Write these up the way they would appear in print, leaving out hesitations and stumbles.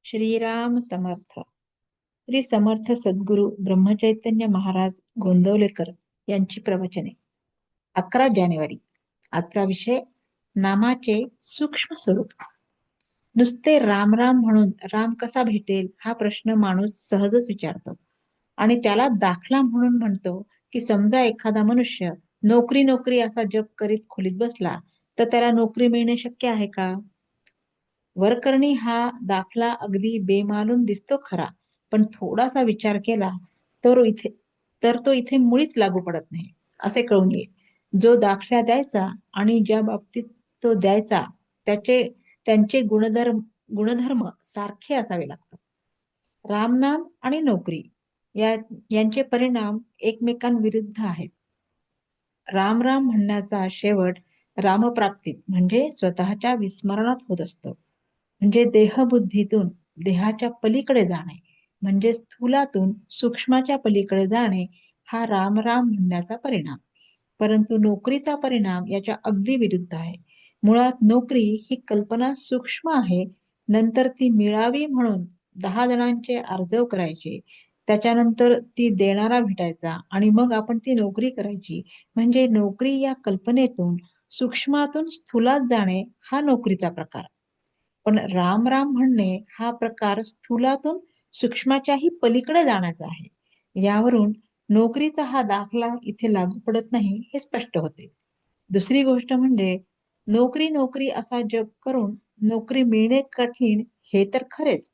श्रीराम समर्थ. श्री समर्थ सद्गुरु ब्रह्मचैतन्य महाराज गोंदवलेकर यांची प्रवचने. 11 जानेवारी. आजचा विषय नामाचे सूक्ष्म स्वरूप. नुसते राम राम म्हणून राम कसा भेटेल हा प्रश्न माणूस सहजच विचारतो आणि त्याला दाखला म्हणून म्हणतो की समजा एखादा मनुष्य नोकरी नोकरी असा जप करीत खोलीत बसला तर त्याला नोकरी मिळणे शक्य आहे का? वरकरणी हा दाखला अगदी बेमालूम दिसतो खरा, पण थोडासा विचार केला तर तो इथे मुळीच लागू पडत नाही असे कळून येईल. जो दाखला द्यायचा आणि ज्या बाबतीत तो द्यायचा त्यांचे गुणधर्म सारखे असावे लागतात. रामनाम आणि नोकरी यांचे परिणाम एकमेकांविरुद्ध आहेत. राम राम म्हणण्याचा शेवट रामप्राप्तीत म्हणजे स्वतःच्या विस्मरणात होत असतो. म्हणजे देहबुद्धीतून देहाच्या पलीकडे जाणे, म्हणजे स्थूलातून सूक्ष्माच्या पलीकडे जाणे हा राम राम म्हणण्याचा परिणाम. परंतु नोकरीचा परिणाम याच्या अगदी विरुद्ध आहे. मुळात नोकरी ही कल्पना सूक्ष्म आहे. नंतर ती मिळावी म्हणून 10 जणांचे आर्जव करायचे, त्याच्यानंतर ती देणारा भेटायचा आणि मग आपण ती नोकरी करायची. म्हणजे नोकरी या कल्पनेतून सूक्ष्मातून स्थूलात जाणे हा नोकरीचा प्रकार. पण राम राम म्हणणे हा प्रकार स्थूलातून सूक्ष्माच्याही पलीकडे जाण्याचा आहे. यावरून नोकरीचा हा दाखला इथे लागू पडत नाही हे स्पष्ट होते. दुसरी गोष्ट म्हणजे नोकरी नोकरी असा जप करून नोकरी मिळणे कठीण हे तर खरेच,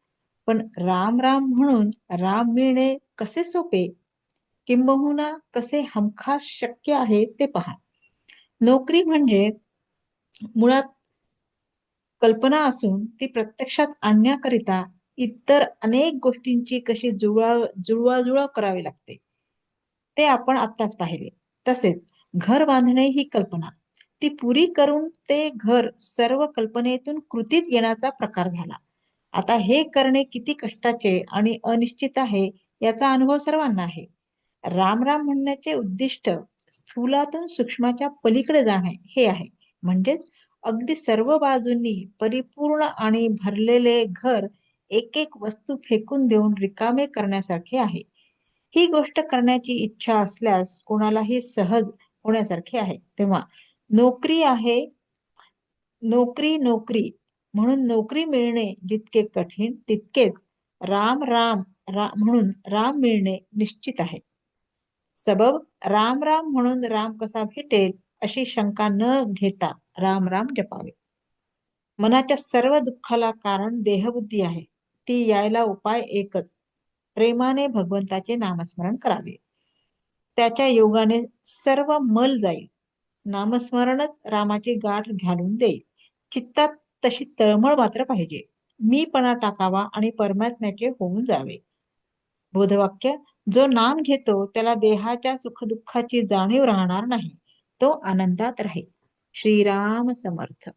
पण राम राम म्हणून राम मिळणे कसे सोपे, किंबहुना कसे हमखास शक्य आहे ते पहा. नोकरी म्हणजे मुळात कल्पना असून ती प्रत्यक्षात आणण्याकरिता इतर अनेक गोष्टींची कशी जुळवाजुळव करावी लागते ते आपण आत्ताच पाहिले. तसेच घर बांधणे ही कल्पना, ती पुरी करून ते घर सर्व कल्पनेतून कृतीत येण्याचा प्रकार झाला. आता हे करणे किती कष्टाचे आणि अनिश्चित आहे याचा अनुभव सर्वांना आहे. राम राम म्हणण्याचे उद्दिष्ट स्थूलातून सूक्ष्माच्या पलीकडे जाणे हे आहे. म्हणजेच अगदी सर्व बाजूंनी परिपूर्ण आणि भरलेले घर एक एक वस्तू फेकून देऊन रिकामे करण्यासारखे आहे. ही गोष्ट करण्याची इच्छा असल्यास कोणालाही सहज होण्यासारखे आहे. तेव्हा नोकरी आहे नोकरी नोकरी म्हणून नोकरी मिळणे जितके कठीण तितकेच राम राम म्हणून राम मिळणे निश्चित आहे. सबब राम राम म्हणून राम कसा भेटेल अशी शंका न घेता राम राम जपावे. मनाच्या सर्व दुःखाला कारण देहबुद्धी आहे. ती यायला उपाय एकच, प्रेमाने भगवंताचे नामस्मरण करावे. त्याच्या योगाने सर्व मल जाईल. नामस्मरणच रामाची गाठ घालून देईल. चित्तात तशी तळमळ मात्र पाहिजे. मीपणा टाकावा आणि परमात्म्याचे होऊन जावे. बोधवाक्य: जो नाम घेतो त्याला देहाच्या सुखदुःखाची जाणीव राहणार नाही, तो आनंदात राहील. श्रीराम समर्थ.